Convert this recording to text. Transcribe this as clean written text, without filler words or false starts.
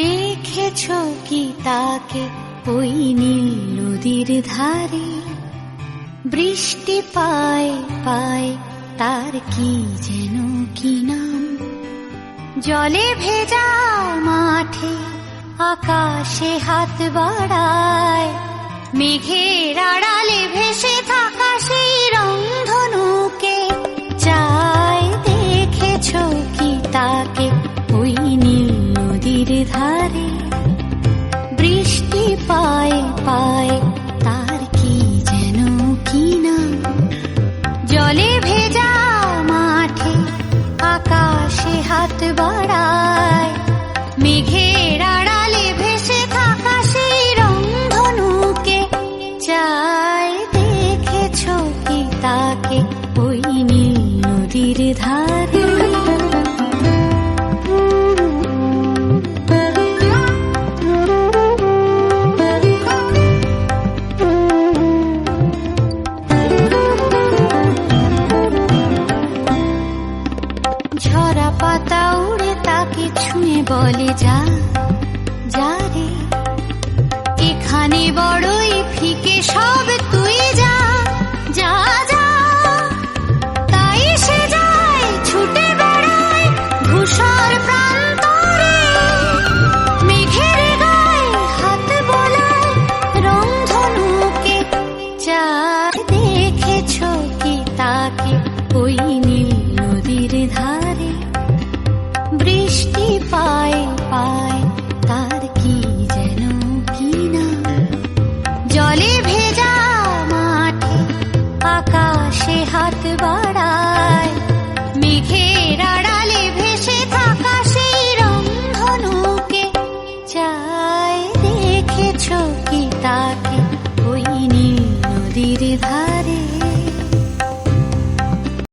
দেখেছো কি তাকে ওই নীল নদীর ধারে? বৃষ্টি পায় পায় তার কি যেন কি নাম। জলে ভেজা মাঠে আকাশে হাত বাড়ায়, মেঘের আড়ালে ভেসে থাকা সেই রংধনুকে চায়। দেখেছো কি তাকে ওই নীল নদীর ধারে? বৃষ্টি পায় পায় তার কি যেন কি নাম। জলে ভেজা মাঠে আকাশে হাত বাড়ায়, মেঘের আড়ালে ভেসে থাকা সেই রংধনুকে চায়। দেখেছো কি তাকে ওই নীল নদীর ধারে?